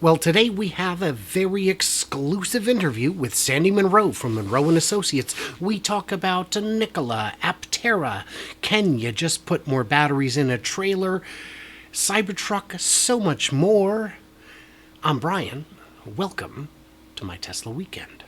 Well, today we have a very exclusive interview with Sandy Munro from Munro & Associates. We talk about Nikola, Aptera, can you just put more batteries in a trailer, CyberTruck, so much more. I'm Brian. Welcome to my Tesla weekend.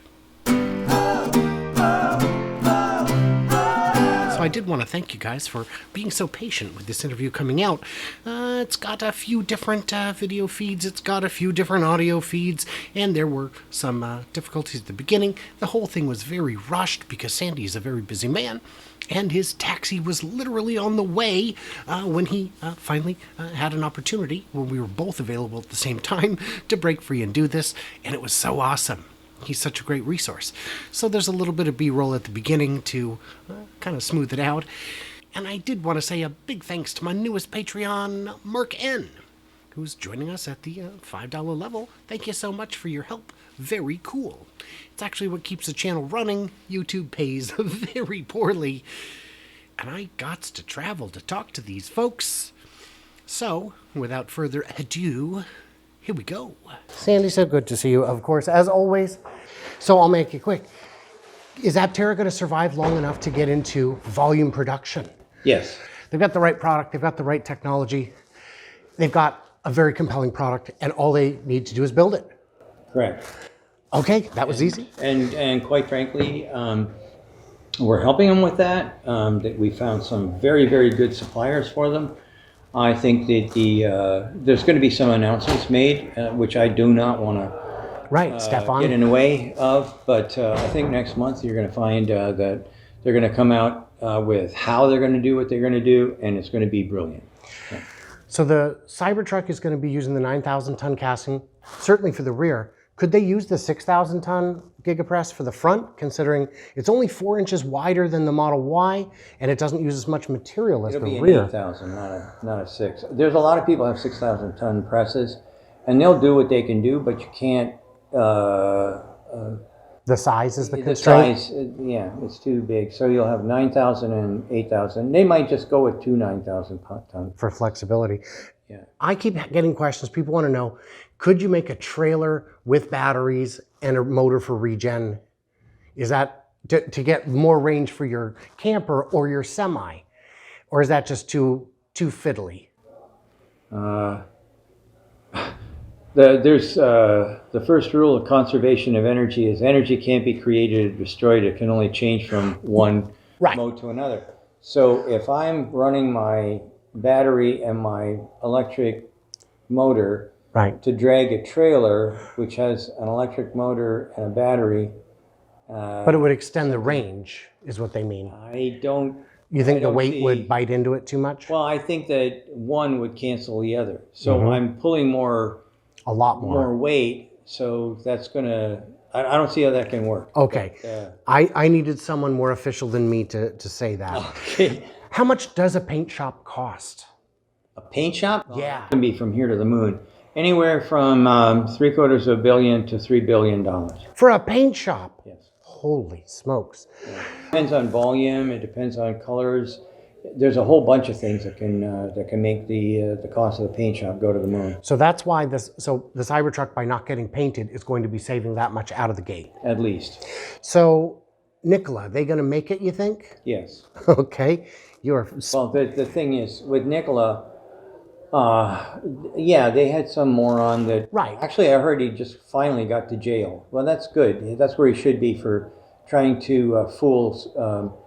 So I did want to thank you guys for being so patient with this interview coming out. It's got a few different video feeds, it's got a few different audio feeds, and there were some difficulties at the beginning. The whole thing was very rushed because Sandy is a very busy man, and his taxi was literally on the way when he finally had an opportunity, when we were both available at the same time, to break free and do this, and it was so awesome. He's such a great resource. So there's a little bit of B-roll at the beginning to kind of smooth it out. And I did want to say a big thanks to my newest Patreon, Mark N., who's joining us at the $5 level. Thank you so much for your help. Very cool. It's actually what keeps the channel running. YouTube pays very poorly. And I got to travel to talk to these folks. So, without further ado, here we go. Sandy, so good to see you, of course, as always. So I'll make it quick. Is Aptera going to survive long enough to get into volume production? Yes. They've got the right product, they've got the right technology, they've got a very compelling product, and all they need to do is build it. Correct. Okay, that was easy. And quite frankly, we're helping them with that. That we found some very, very good suppliers for them. I think that there's going to be some announcements made, which I do not want to get in the way of. But I think next month you're going to find that they're going to come out with how they're going to do what they're going to do, and it's going to be brilliant. Yeah. So the CyberTruck is going to be using the 9,000-ton casting, certainly for the rear. Could they use the 6,000-ton gigapress for the front, considering it's only 4 inches wider than the Model Y, and it doesn't use as much material as the rear? It'll be an 8,000, not a 6. There's a lot of people who have 6,000-ton presses, and they'll do what they can do, but you can't... the size is the constraint? The size, yeah, it's too big. So you'll have 9,000 and 8,000. They might just go with 2 9,000-ton. For flexibility. Yeah. I keep getting questions. People want to know, could you make a trailer with batteries and a motor for regen? Is that to get more range for your camper or your semi? Or is that just too fiddly? There's the first rule of conservation of energy is energy can't be created or destroyed. It can only change from one mode to another. So if I'm running my battery and my electric motor to drag a trailer, which has an electric motor and a battery. But it would extend the range, is what they mean. You think the weight would bite into it too much? Well, I think that one would cancel the other. So I'm pulling a lot more weight. So that's going to, I don't see how that can work. Okay. But, I needed someone more official than me to say that. Okay. How much does a paint shop cost? A paint shop? Yeah. It can be from here to the moon. Anywhere from $750 million to $3 billion. For a paint shop? Yes. Holy smokes. Yeah. Depends on volume, it depends on colors. There's a whole bunch of things that can make the cost of the paint shop go to the moon. So that's why the CyberTruck, by not getting painted, is going to be saving that much out of the gate. At least. So, Nikola, they going to make it, you think? Yes. Okay. Well, the thing is, with Nikola, yeah, they had some moron that... Right. Actually, I heard he just finally got to jail. Well, that's good. That's where he should be for trying to fool...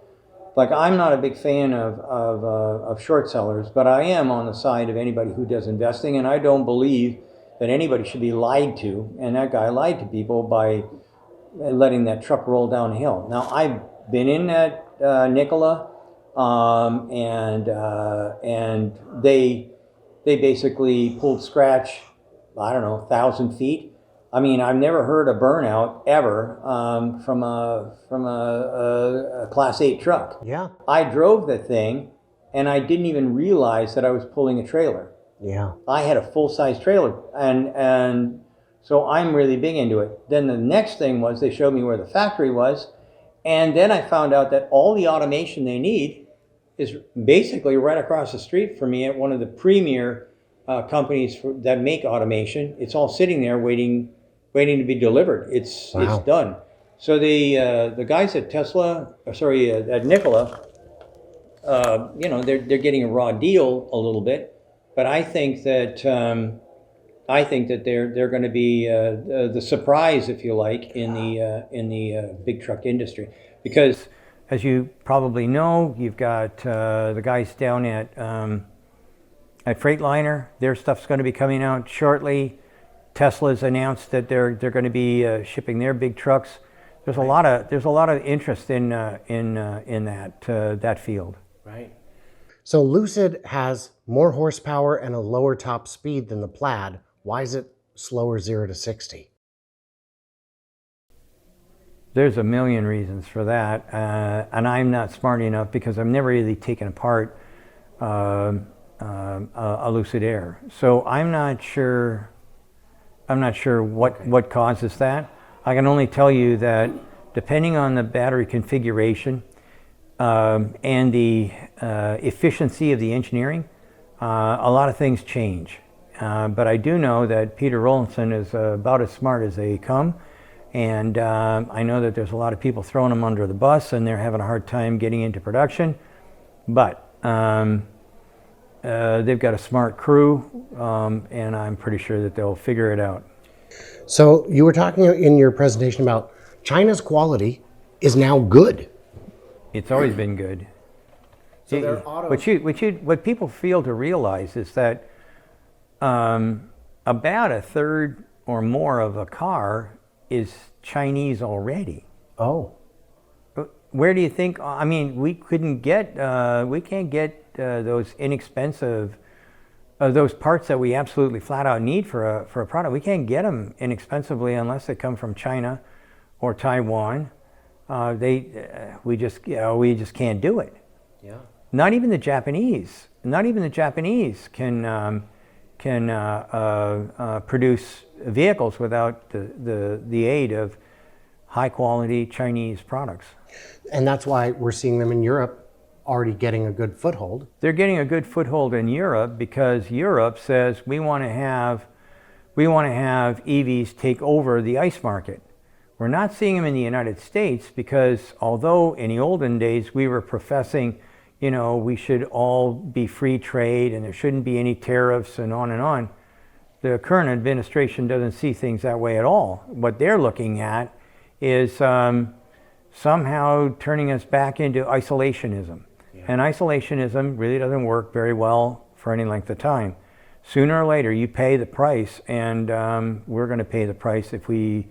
Like, I'm not a big fan of short sellers, but I am on the side of anybody who does investing, and I don't believe that anybody should be lied to, and that guy lied to people by letting that truck roll down the hill. Now, I've been in that Nikola, and they basically pulled scratch, I don't know, 1,000 feet. I mean, I've never heard a burnout ever from a Class 8 truck. Yeah. I drove the thing, and I didn't even realize that I was pulling a trailer. Yeah. I had a full-size trailer, and so I'm really big into it. Then the next thing was they showed me where the factory was, and then I found out that all the automation they need is basically right across the street from me at one of the premier companies that make automation. It's all sitting there waiting to be delivered. It's done. So the guys at at Nikola, they're getting a raw deal a little bit, but I think that they're going to be the surprise, if you like, in the big truck industry, because as you probably know, you've got the guys down at Freightliner. Their stuff's going to be coming out shortly. Tesla's announced that they're going to be shipping their big trucks. There's a lot of interest in that field. Right. So Lucid has more horsepower and a lower top speed than the Plaid. Why is it slower 0 to 60? There's a million reasons for that, and I'm not smart enough because I've never really taken apart a Lucid Air. So I'm not sure what causes that. I can only tell you that depending on the battery configuration and the efficiency of the engineering, a lot of things change. But I do know that Peter Rollinson is about as smart as they come, and I know that there's a lot of people throwing him under the bus and they're having a hard time getting into production, but they've got a smart crew, and I'm pretty sure that they'll figure it out. So you were talking in your presentation about China's quality is now good. It's always been good. So their What people fail to realize is that about a third or more of a car is Chinese already. Oh. Where do you think? I mean, we can't get those inexpensive, those parts that we absolutely flat out need for a product. We can't get them inexpensively unless they come from China or Taiwan. We just can't do it. Yeah. Not even the Japanese can produce vehicles without the aid of high quality Chinese products. And that's why we're seeing them in Europe already getting a good foothold. They're getting a good foothold in Europe because Europe says we want to have EVs take over the ICE market. We're not seeing them in the United States because although in the olden days we were professing, we should all be free trade and there shouldn't be any tariffs and on, the current administration doesn't see things that way at all. What they're looking at is somehow turning us back into isolationism. Yeah. And isolationism really doesn't work very well for any length of time. Sooner or later you pay the price, and we're going to pay the price if we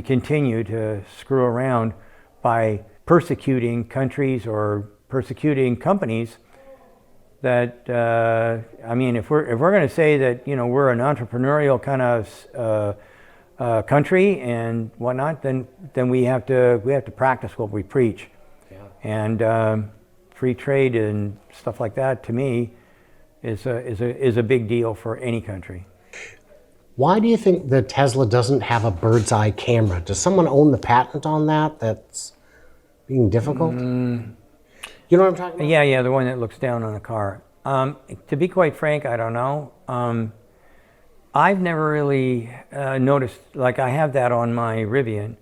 continue to screw around by persecuting countries or persecuting companies that if we're going to say that we're an entrepreneurial kind of country and whatnot, then we have to practice what we preach. Yeah. And free trade and stuff like that, to me, is a big deal for any country. Why do you think the Tesla doesn't have a bird's eye camera? Does someone own the patent on that? That's being difficult. You know what I'm talking about? Yeah, the one that looks down on the car. To be quite frank, I don't know. I've never really noticed, like I have that on my Rivian.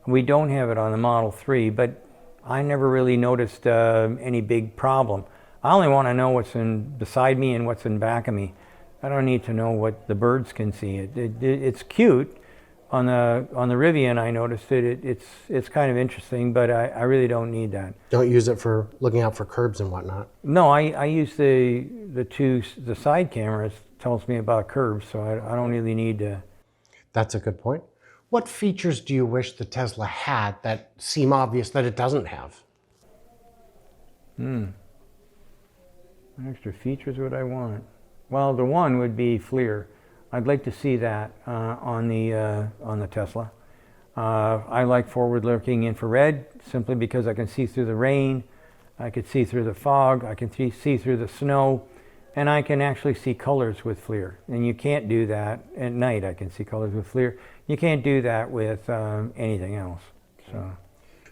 We don't have it on the Model 3, but I never really noticed any big problem. I only want to know what's beside me and what's in back of me. I don't need to know what the birds can see. It's cute. On the Rivian, I noticed it. It's kind of interesting, but I really don't need that. Don't use it for looking out for curbs and whatnot. No, I use the side cameras. Tells me about curbs, so I don't really need to. That's a good point. What features do you wish the Tesla had that seem obvious that it doesn't have? What extra features would I want? Well, the one would be FLIR. I'd like to see that on the Tesla. I like forward-looking infrared simply because I can see through the rain, I can see through the fog, I can see through the snow, and I can actually see colors with FLIR. And you can't do that at night. I can see colors with FLIR. You can't do that with anything else. So,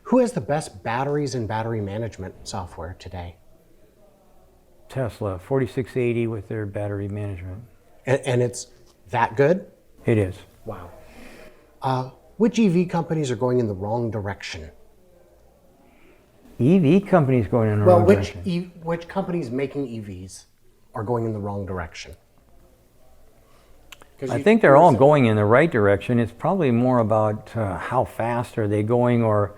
who has the best batteries and battery management software today? Tesla 4680 with their battery management. And it's that good? It is. Wow. Which EV companies are going in the wrong direction? EV companies going in the wrong direction. Which companies making EVs are going in the wrong direction? I think they're all going in the right direction. It's probably more about how fast are they going, or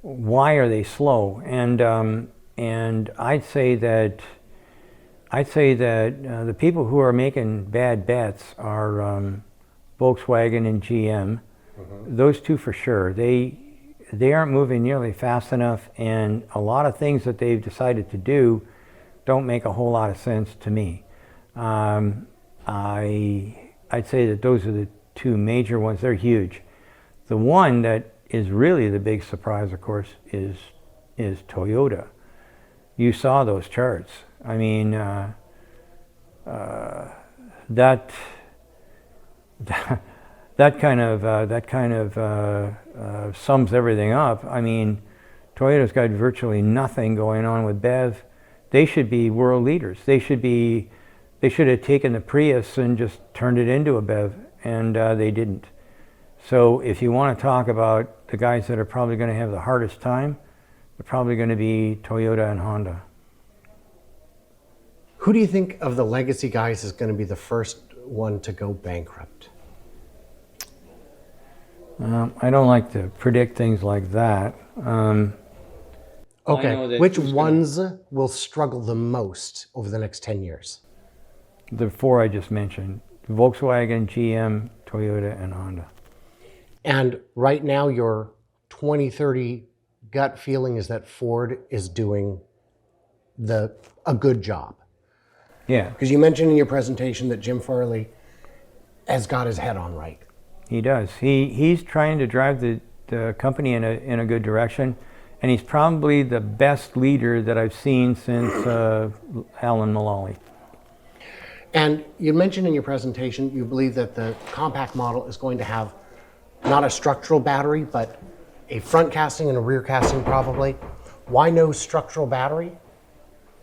why are they slow. And I'd say that the people who are making bad bets are Volkswagen and GM. Mm-hmm. Those two for sure. They aren't moving nearly fast enough, and a lot of things that they've decided to do don't make a whole lot of sense to me. I'd say that those are the two major ones. They're huge. The one that is really the big surprise, of course, is Toyota. You saw those charts. I mean, that kind of sums everything up. I mean, Toyota's got virtually nothing going on with BEV. They should be world leaders. They should have taken the Prius and just turned it into a BEV, and they didn't. So if you want to talk about the guys that are probably going to have the hardest time, they're probably going to be Toyota and Honda. Who do you think of the legacy guys is going to be the first one to go bankrupt? I don't like to predict things like that. Okay, which ones will struggle the most over the next 10 years? The four I just mentioned: Volkswagen, GM, Toyota, and Honda. And right now, your 2030 gut feeling is that Ford is doing a good job. Yeah. Because you mentioned in your presentation that Jim Farley has got his head on right. He does. He's trying to drive the company in a good direction, and he's probably the best leader that I've seen since Alan Mulally. And you mentioned in your presentation you believe that the compact model is going to have not a structural battery, but a front casting and a rear casting probably. Why no structural battery?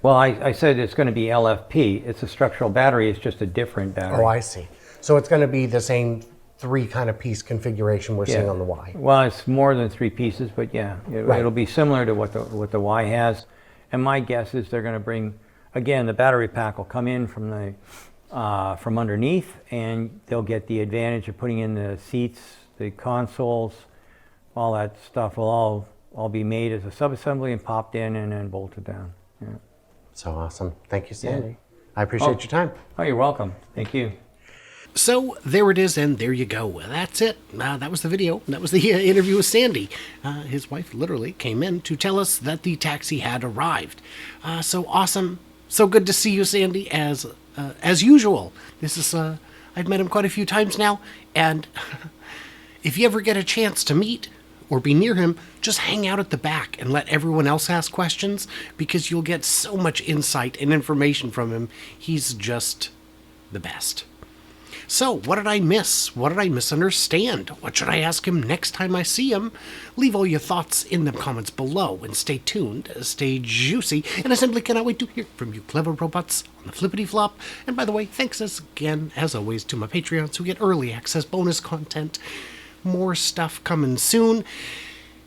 Well, I said it's going to be LFP. It's a structural battery. It's just a different battery. Oh, I see. So it's going to be the same three kind of piece configuration we're seeing on the Y. Well, it's more than three pieces, but yeah, it'll be similar to what the Y has. And my guess is they're going to bring, again, the battery pack will come in from underneath, and they'll get the advantage of putting in the seats, the consoles, all that stuff will all be made as a subassembly and popped in and then bolted down. Yeah. So awesome. Thank you, Sandy. I appreciate your time. Oh, you're welcome. Thank you. So there it is, and there you go. That's it. That was the video. That was the interview with Sandy. His wife literally came in to tell us that the taxi had arrived. So awesome. So good to see you, Sandy, as usual. This is I've met him quite a few times now, and if you ever get a chance to meet or be near him, just hang out at the back and let everyone else ask questions, because you'll get so much insight and information from him. He's just the best. So, what did I miss? What did I misunderstand? What should I ask him next time I see him? Leave all your thoughts in the comments below, and stay tuned, stay juicy, and I simply cannot wait to hear from you clever robots on the Flippity Flop. And by the way, thanks again, as always, to my Patreons who get early access, bonus content, more stuff coming soon.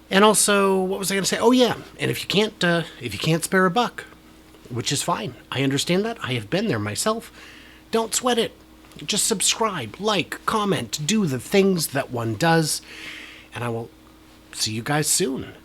And also, what was I going to say? Oh yeah, and if you can't spare a buck, which is fine, I understand that. I have been there myself. Don't sweat it. Just subscribe, like, comment, do the things that one does, and I will see you guys soon.